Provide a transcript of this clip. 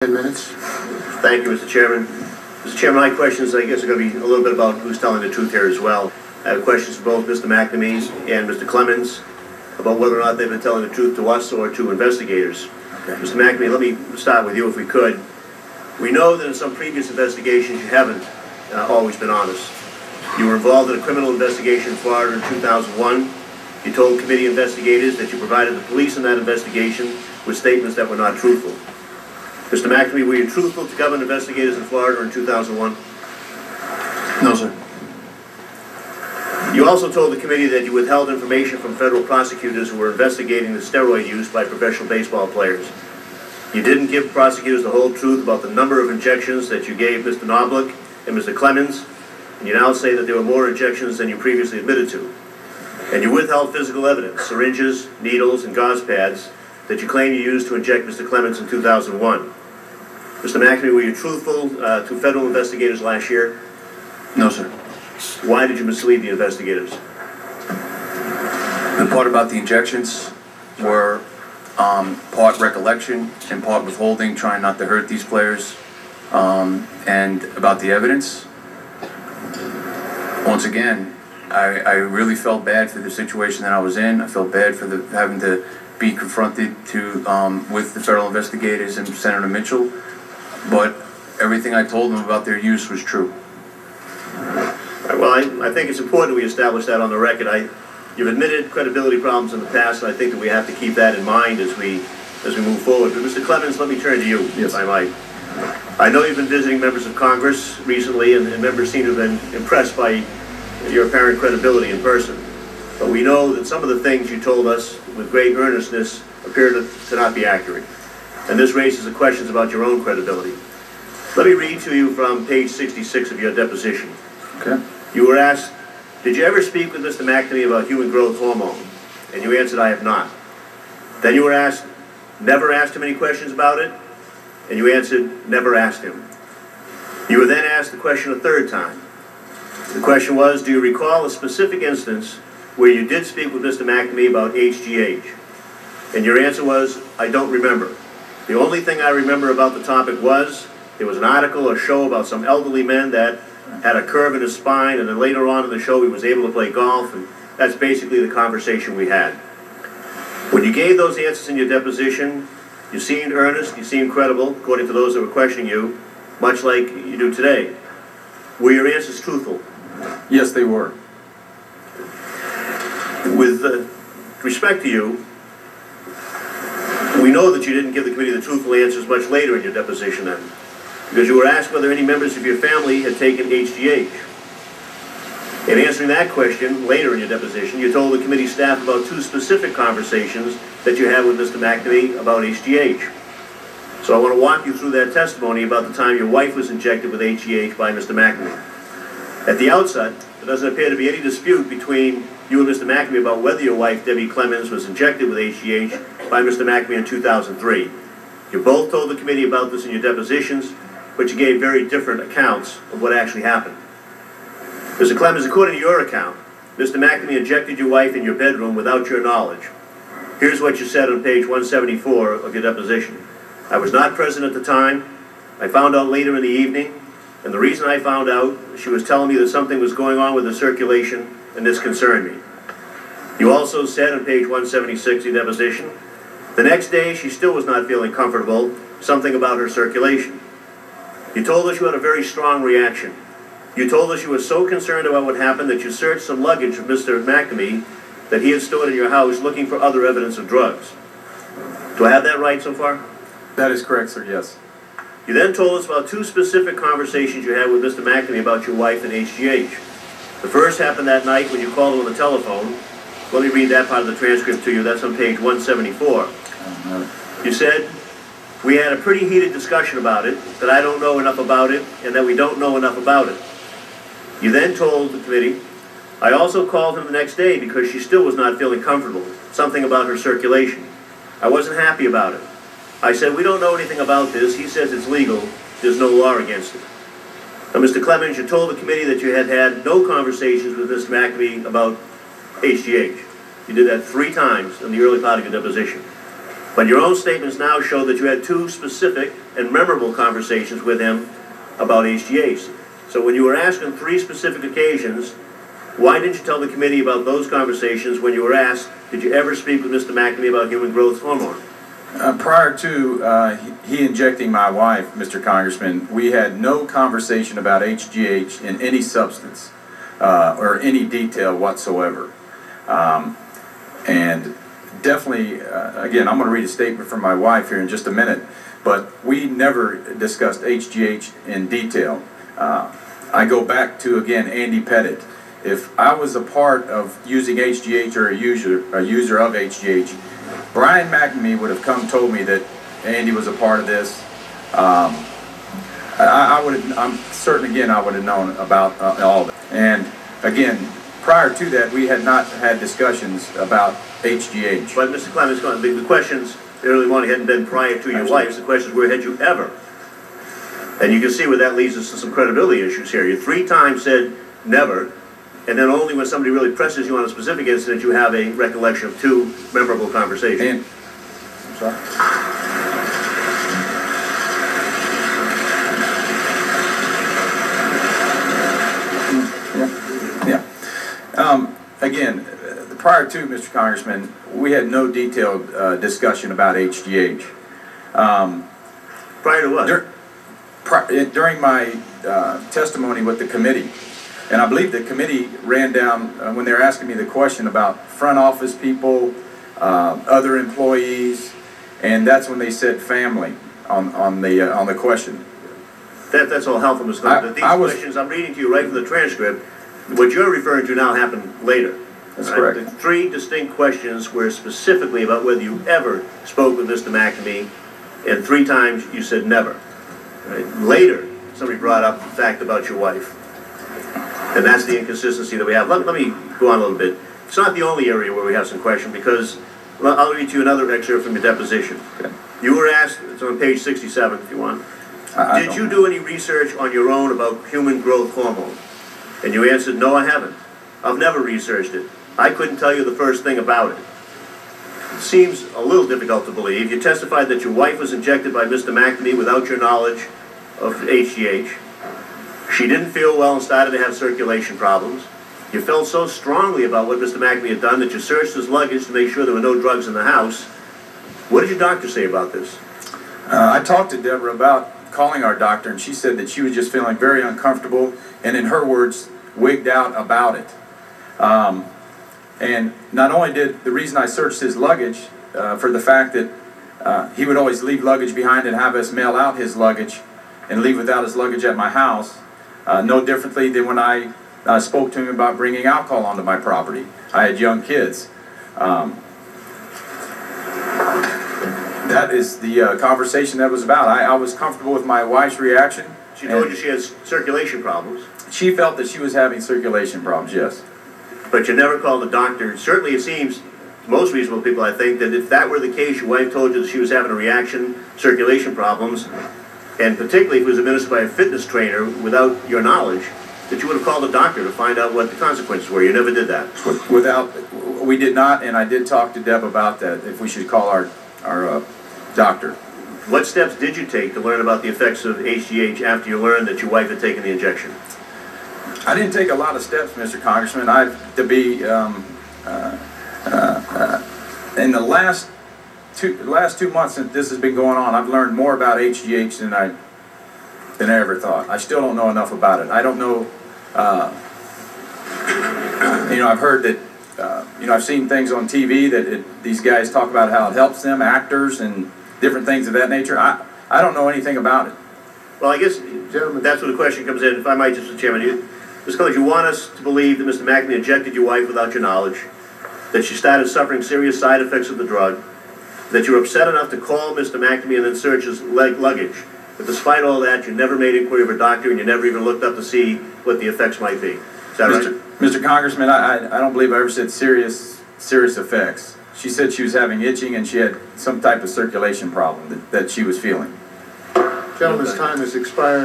10 minutes. Thank you, Mr. Chairman. Mr. Chairman, my questions, I guess, are going to be a little bit about who's telling the truth here as well. I have questions for both Mr. McNamee and Mr. Clemens about whether or not they've been telling the truth to us or to investigators. Okay. Mr. McNamee, let me start with you if we could. We know that in some previous investigations you haven't always been honest. You were involved in a criminal investigation in Florida in 2001. You told committee investigators that you provided the police in that investigation with statements that were not truthful. Mr. McNamee, were you truthful to government investigators in Florida in 2001? No, sir. You also told the committee that you withheld information from federal prosecutors who were investigating the steroid use by professional baseball players. You didn't give prosecutors the whole truth about the number of injections that you gave Mr. Knobloch and Mr. Clemens, and you now say that there were more injections than you previously admitted to. And you withheld physical evidence, syringes, needles, and gauze pads that you claim you used to inject Mr. Clemens in 2001. Mr. McNamee, were you truthful to federal investigators last year? No, sir. Why did you mislead the investigators? The part about the injections were part recollection and part withholding, trying not to hurt these players. And about the evidence, once again, I really felt bad for the situation that I was in. I felt bad for having to be confronted with the federal investigators and Senator Mitchell. But everything I told them about their use was true. Well, I think it's important we establish that on the record. You've admitted credibility problems in the past, and I think that we have to keep that in mind as we move forward. But Mr. Clemens, let me turn to you, yes, if I might. I know you've been visiting members of Congress recently, and members seem to have been impressed by your apparent credibility in person. But we know that some of the things you told us with great earnestness appear to not be accurate. And this raises the questions about your own credibility. Let me read to you from page 66 of your deposition. Okay. You were asked, did you ever speak with Mr. McNamee about human growth hormone? And you answered, I have not. Then you were asked, never asked him any questions about it? And you answered, never asked him. You were then asked the question a third time. The question was, do you recall a specific instance where you did speak with Mr. McNamee about HGH? And your answer was, I don't remember. The only thing I remember about the topic was there was an article or show about some elderly men that had a curve in his spine, and then later on in the show he was able to play golf, and that's basically the conversation we had. When you gave those answers in your deposition, you seemed earnest, you seemed credible, according to those that were questioning you, much like you do today. Were your answers truthful? Yes, they were. With respect to you, we know that you didn't give the committee the truthful answers much later in your deposition then, because you were asked whether any members of your family had taken HGH. In answering that question later in your deposition, you told the committee staff about two specific conversations that you had with Mr. McNamee about HGH. So I want to walk you through that testimony about the time your wife was injected with HGH by Mr. McNamee. At the outset, there doesn't appear to be any dispute between you and Mr. McNamee about whether your wife, Debbie Clemens, was injected with HGH by Mr. McNamee in 2003. You both told the committee about this in your depositions, but you gave very different accounts of what actually happened. Mr. Clemens, according to your account, Mr. McNamee injected your wife in your bedroom without your knowledge. Here's what you said on page 174 of your deposition. I was not present at the time. I found out later in the evening, and the reason I found out, she was telling me that something was going on with the circulation, and this concerned me. You also said on page 176 of your deposition, the next day she still was not feeling comfortable, something about her circulation. You told us you had a very strong reaction. You told us you were so concerned about what happened that you searched some luggage of Mr. McNamee that he had stored in your house looking for other evidence of drugs. Do I have that right so far? That is correct, sir, yes. You then told us about two specific conversations you had with Mr. McNamee about your wife and HGH. The first happened that night when you called him on the telephone. Let me read that part of the transcript to you. That's on page 174. You said, we had a pretty heated discussion about it, that I don't know enough about it, and that we don't know enough about it. You then told the committee, I also called him the next day because she still was not feeling comfortable, something about her circulation. I wasn't happy about it. I said, we don't know anything about this. He says it's legal. There's no law against it. Now, Mr. Clemens, you told the committee that you had had no conversations with Mr. McNamee about HGH. You did that 3 times in the early part of your deposition. But your own statements now show that you had 2 specific and memorable conversations with him about HGH. So when you were asked on 3 specific occasions, why didn't you tell the committee about those conversations when you were asked, did you ever speak with Mr. McNamee about human growth hormone? Prior to he injecting my wife, Mr. Congressman, we had no conversation about HGH in any substance or any detail whatsoever. And definitely, again, I'm going to read a statement from my wife here in just a minute, but we never discussed HGH in detail. I go back to, again, Andy Pettit. If I was a part of using HGH or a user of HGH, Brian McNamee would have come and told me that Andy was a part of this. I'm certain, again, I would have known about all of it. And again, prior to that, we had not had discussions about HGH. But Mr. Clemens, the questions early morning hadn't been prior to your wife's. The questions were, had you ever? And you can see where that leads us to some credibility issues here. You 3 times said never, and then only when somebody really presses you on a specific incident you have a recollection of 2 memorable conversations. And, I'm sorry? Again, prior to, Mr. Congressman, we had no detailed discussion about HGH. Prior to what? During my testimony with the committee, and I believe the committee ran down when they were asking me the question about front office people, other employees, and that's when they said family on the question. That's all helpful, Mr. Clemens. These questions I'm reading to you right from the transcript. What you're referring to now happened later. That's correct. The 3 distinct questions were specifically about whether you ever spoke with Mr. McNamee, and 3 times you said never. Right? Later, somebody brought up the fact about your wife. And that's the inconsistency that we have. Let me go on a little bit. It's not the only area where we have some question, because I'll read you another excerpt from your deposition. Okay. You were asked, it's on page 67 if you want, did you do any research on your own about human growth hormone? And you answered, no, I haven't. I've never researched it. I couldn't tell you the first thing about it. It seems a little difficult to believe. You testified that your wife was injected by Mr. McNamee without your knowledge of HGH. She didn't feel well and started to have circulation problems. You felt so strongly about what Mr. McNamee had done that you searched his luggage to make sure there were no drugs in the house. What did your doctor say about this? I talked to Deborah about calling our doctor, and she said that she was just feeling very uncomfortable, and in her words, wigged out about it. And not only did the reason I searched his luggage for the fact that he would always leave luggage behind and have us mail out his luggage and leave without his luggage at my house, no differently than when I spoke to him about bringing alcohol onto my property. I had young kids. That is the conversation that was about. I was comfortable with my wife's reaction. She told you she has circulation problems. She felt that she was having circulation problems, yes. But you never called the doctor. Certainly it seems to most reasonable people, I think, that if that were the case, your wife told you that she was having a reaction, circulation problems, and particularly if it was administered by a fitness trainer without your knowledge, that you would have called the doctor to find out what the consequences were. You never did that. We did not, and I did talk to Deb about that, if we should call our doctor. What steps did you take to learn about the effects of HGH after you learned that your wife had taken the injection? I didn't take a lot of steps, Mr. Congressman. In the last 2 months since this has been going on, I've learned more about HGH than I ever thought. I still don't know enough about it. I don't know. I've heard that. I've seen things on TV that these guys talk about how it helps them, actors and different things of that nature. I don't know anything about it. Well, I guess, gentlemen, that's where the question comes in. If I might, Mr. Chairman, Mr. Clemens, you want us to believe that Mr. McNamee injected your wife without your knowledge, that she started suffering serious side effects of the drug, that you were upset enough to call Mr. McNamee and then search his luggage. But despite all that, you never made inquiry of a doctor and you never even looked up to see what the effects might be. Is that right? Mr. Congressman, I don't believe I ever said serious effects. She said she was having itching and she had some type of circulation problem that she was feeling. Gentleman's time has expired.